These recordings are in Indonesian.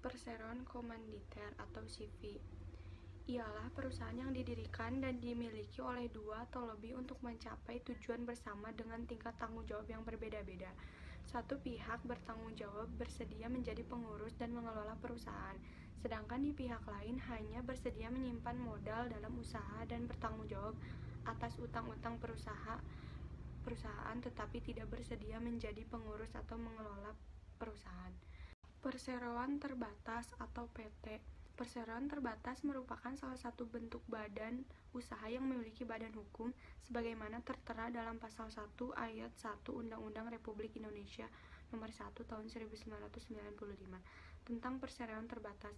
Perseroan komanditer atau CV ialah perusahaan yang didirikan dan dimiliki oleh dua atau lebih untuk mencapai tujuan bersama dengan tingkat tanggung jawab yang berbeda-beda. Satu pihak bertanggung jawab bersedia menjadi pengurus dan mengelola perusahaan, sedangkan di pihak lain hanya bersedia menyimpan modal dalam usaha dan bertanggung jawab atas utang-utang perusahaan tetapi tidak bersedia menjadi pengurus atau mengelola perusahaan. Perseroan terbatas atau PT. Perseroan terbatas merupakan salah satu bentuk badan usaha yang memiliki badan hukum sebagaimana tertera dalam pasal 1 ayat 1 Undang-Undang Republik Indonesia Nomor 1 Tahun 1995 tentang perseroan terbatas.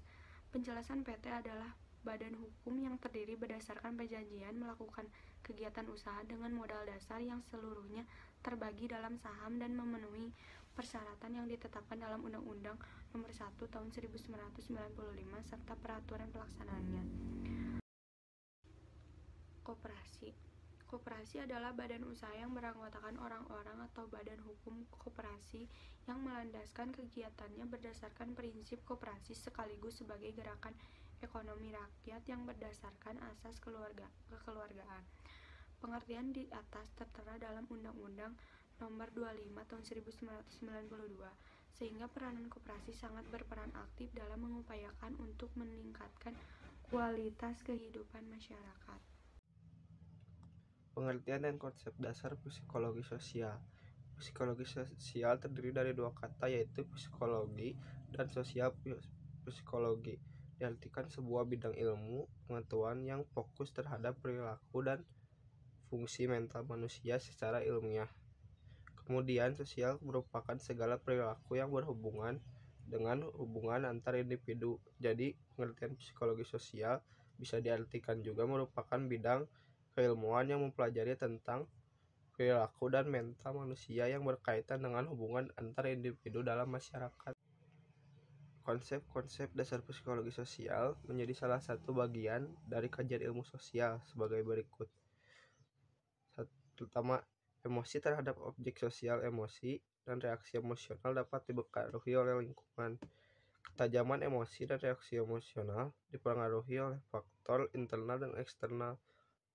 Penjelasan PT adalah badan hukum yang terdiri berdasarkan perjanjian melakukan kegiatan usaha dengan modal dasar yang seluruhnya terbagi dalam saham dan memenuhi persyaratan yang ditetapkan dalam Undang-Undang Nomor 1 Tahun 1995 serta peraturan pelaksanaannya. Koperasi. Koperasi adalah badan usaha yang beranggotakan orang-orang atau badan hukum koperasi yang melandaskan kegiatannya berdasarkan prinsip koperasi sekaligus sebagai gerakan ekonomi rakyat yang berdasarkan asas kekeluargaan. Pengertian di atas tertera dalam Undang-Undang Nomor 25 Tahun 1992, sehingga peranan koperasi sangat berperan aktif dalam mengupayakan untuk meningkatkan kualitas kehidupan masyarakat. Pengertian dan konsep dasar psikologi sosial. Psikologi sosial terdiri dari dua kata yaitu psikologi dan sosial psikologi. Diartikan sebuah bidang ilmu pengetahuan yang fokus terhadap perilaku dan fungsi mental manusia secara ilmiah. Kemudian sosial merupakan segala perilaku yang berhubungan dengan hubungan antar individu. Jadi pengertian psikologi sosial bisa diartikan juga merupakan bidang keilmuan yang mempelajari tentang perilaku dan mental manusia yang berkaitan dengan hubungan antar individu dalam masyarakat. Konsep-konsep dasar psikologi sosial menjadi salah satu bagian dari kajian ilmu sosial sebagai berikut. Pertama, emosi terhadap objek sosial. Emosi dan reaksi emosional dapat dipengaruhi oleh lingkungan. Ketajaman emosi dan reaksi emosional dipengaruhi oleh faktor internal dan eksternal.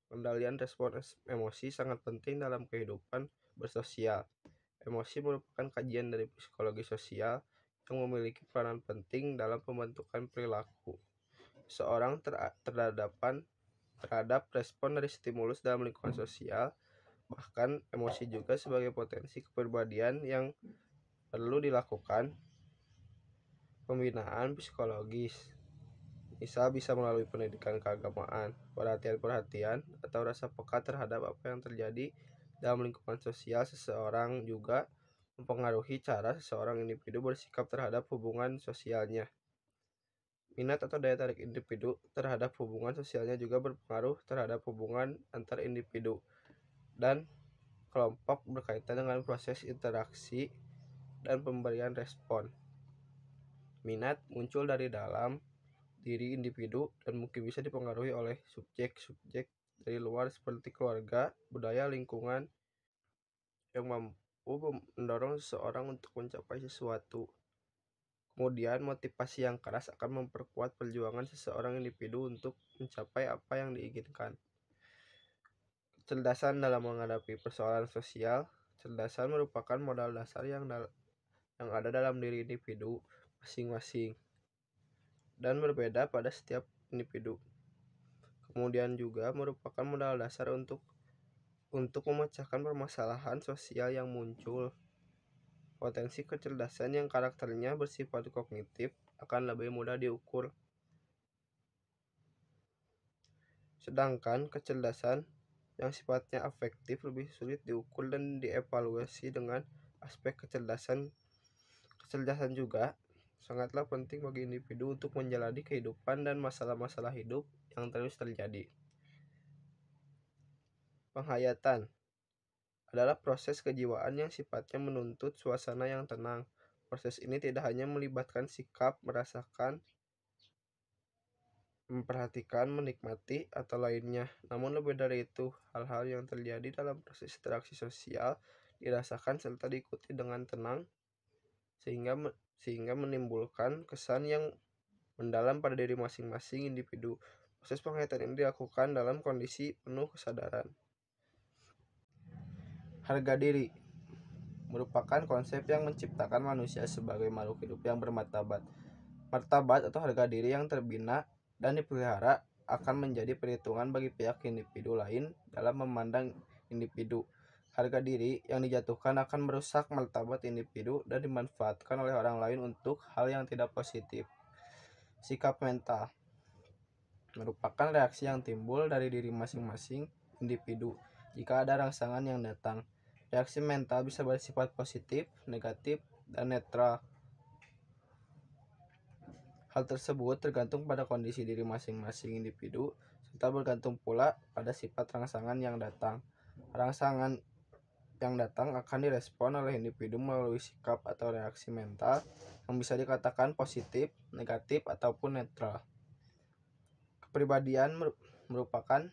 Kendalian respon emosi sangat penting dalam kehidupan bersosial. Emosi merupakan kajian dari psikologi sosial yang memiliki peranan penting dalam pembentukan perilaku seorang terhadap respon dari stimulus dalam lingkungan sosial. Bahkan emosi juga sebagai potensi kepribadian yang perlu dilakukan pembinaan psikologis. Misal bisa melalui pendidikan keagamaan, perhatian-perhatian, atau rasa peka terhadap apa yang terjadi dalam lingkungan sosial seseorang juga mempengaruhi cara seseorang individu bersikap terhadap hubungan sosialnya. Minat atau daya tarik individu terhadap hubungan sosialnya juga berpengaruh terhadap hubungan antar individu dan kelompok berkaitan dengan proses interaksi dan pemberian respon. Minat muncul dari dalam diri individu dan mungkin bisa dipengaruhi oleh subjek-subjek dari luar seperti keluarga, budaya, lingkungan yang mampu mendorong seseorang untuk mencapai sesuatu. Kemudian motivasi yang keras akan memperkuat perjuangan seseorang individu untuk mencapai apa yang diinginkan. Kecerdasan dalam menghadapi persoalan sosial. Kecerdasan merupakan modal dasar yang ada dalam diri individu masing-masing dan berbeda pada setiap individu. Kemudian juga merupakan modal dasar untuk memecahkan permasalahan sosial yang muncul. Potensi kecerdasan yang karakternya bersifat kognitif akan lebih mudah diukur. Sedangkan kecerdasan yang sifatnya afektif lebih sulit diukur dan dievaluasi dengan aspek kecerdasan. Kecerdasan juga sangatlah penting bagi individu untuk menjalani kehidupan dan masalah-masalah hidup yang terus terjadi. Penghayatan adalah proses kejiwaan yang sifatnya menuntut suasana yang tenang. Proses ini tidak hanya melibatkan sikap, merasakan, memperhatikan, menikmati, atau lainnya. Namun lebih dari itu, hal-hal yang terjadi dalam proses interaksi sosial dirasakan serta diikuti dengan tenang sehingga sehingga menimbulkan kesan yang mendalam pada diri masing-masing individu. Proses penghayatan ini dilakukan dalam kondisi penuh kesadaran. Harga diri merupakan konsep yang menciptakan manusia sebagai makhluk hidup yang bermartabat. Martabat atau harga diri yang terbina dan dipelihara akan menjadi perhitungan bagi pihak individu lain dalam memandang individu. Harga diri yang dijatuhkan akan merusak martabat individu dan dimanfaatkan oleh orang lain untuk hal yang tidak positif. Sikap mental merupakan reaksi yang timbul dari diri masing-masing individu jika ada rangsangan yang datang. Reaksi mental bisa bersifat positif, negatif, dan netral. Hal tersebut tergantung pada kondisi diri masing-masing individu, serta bergantung pula pada sifat rangsangan yang datang. Rangsangan yang datang akan direspon oleh individu melalui sikap atau reaksi mental yang bisa dikatakan positif, negatif, ataupun netral. Kepribadian merupakan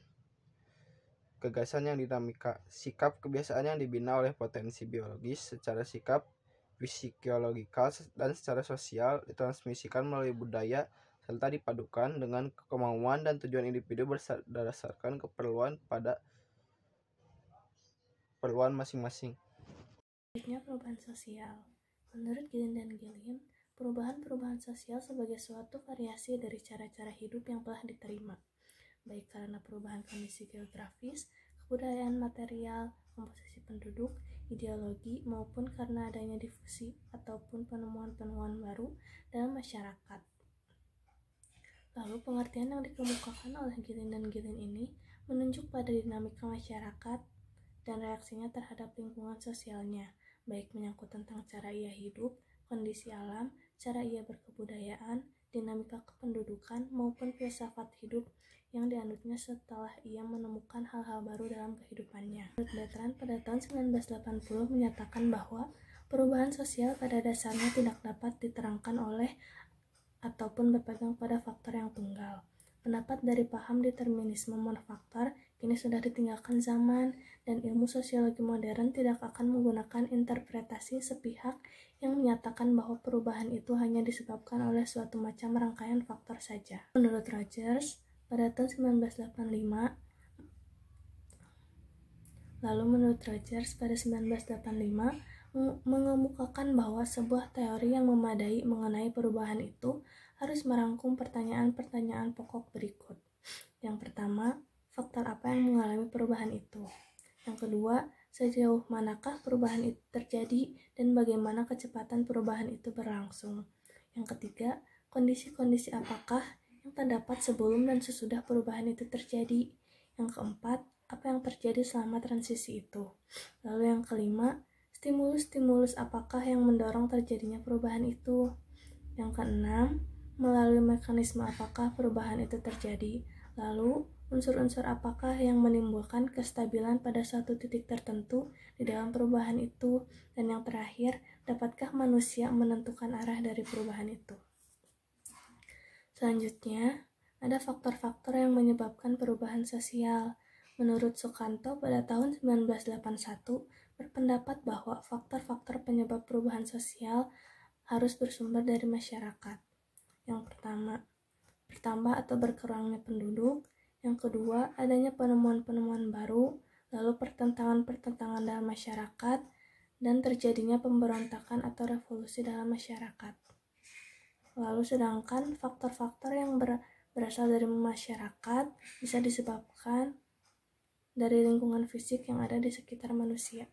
gagasan yang dinamika. Sikap kebiasaan yang dibina oleh potensi biologis, secara sikap psikologikal dan secara sosial ditransmisikan melalui budaya serta dipadukan dengan kemauan dan tujuan individu berdasarkan keperluan masing-masing. Selanjutnya, perubahan sosial. Menurut Gilin dan Gilin, perubahan sosial sebagai suatu variasi dari cara-cara hidup yang telah diterima, baik karena perubahan kondisi geografis, kebudayaan material, komposisi penduduk, ideologi, maupun karena adanya difusi ataupun penemuan-penemuan baru dalam masyarakat. Lalu pengertian yang dikemukakan oleh Gilin dan Gilin ini menunjuk pada dinamika masyarakat dan reaksinya terhadap lingkungan sosialnya, baik menyangkut tentang cara ia hidup, kondisi alam, cara ia berkebudayaan, dinamika kependudukan, maupun filsafat hidup yang dianutnya setelah ia menemukan hal-hal baru dalam kehidupannya. Menurut Bertrand, pada tahun 1980 menyatakan bahwa perubahan sosial pada dasarnya tidak dapat diterangkan oleh ataupun berpegang pada faktor yang tunggal. Pendapat dari paham determinisme monofaktor kini sudah ditinggalkan zaman, dan ilmu sosiologi modern tidak akan menggunakan interpretasi sepihak yang menyatakan bahwa perubahan itu hanya disebabkan oleh suatu macam rangkaian faktor saja. Menurut Rogers, pada tahun 1985, mengemukakan bahwa sebuah teori yang memadai mengenai perubahan itu harus merangkum pertanyaan-pertanyaan pokok berikut. Yang pertama, faktor apa yang mengalami perubahan itu? Yang kedua, sejauh manakah perubahan itu terjadi dan bagaimana kecepatan perubahan itu berlangsung? Yang ketiga, kondisi-kondisi apakah yang terdapat sebelum dan sesudah perubahan itu terjadi? Yang keempat, apa yang terjadi selama transisi itu? Lalu yang kelima, stimulus-stimulus apakah yang mendorong terjadinya perubahan itu? Yang keenam, melalui mekanisme apakah perubahan itu terjadi? Lalu, unsur-unsur apakah yang menimbulkan kestabilan pada suatu titik tertentu di dalam perubahan itu? Dan yang terakhir, dapatkah manusia menentukan arah dari perubahan itu? Selanjutnya, ada faktor-faktor yang menyebabkan perubahan sosial. Menurut Sukanto pada tahun 1981 berpendapat bahwa faktor-faktor penyebab perubahan sosial harus bersumber dari masyarakat. Yang pertama, bertambah atau berkurangnya penduduk. Yang kedua, adanya penemuan-penemuan baru, lalu pertentangan-pertentangan dalam masyarakat, dan terjadinya pemberontakan atau revolusi dalam masyarakat. Lalu sedangkan faktor-faktor yang berasal dari masyarakat bisa disebabkan dari lingkungan fisik yang ada di sekitar manusia.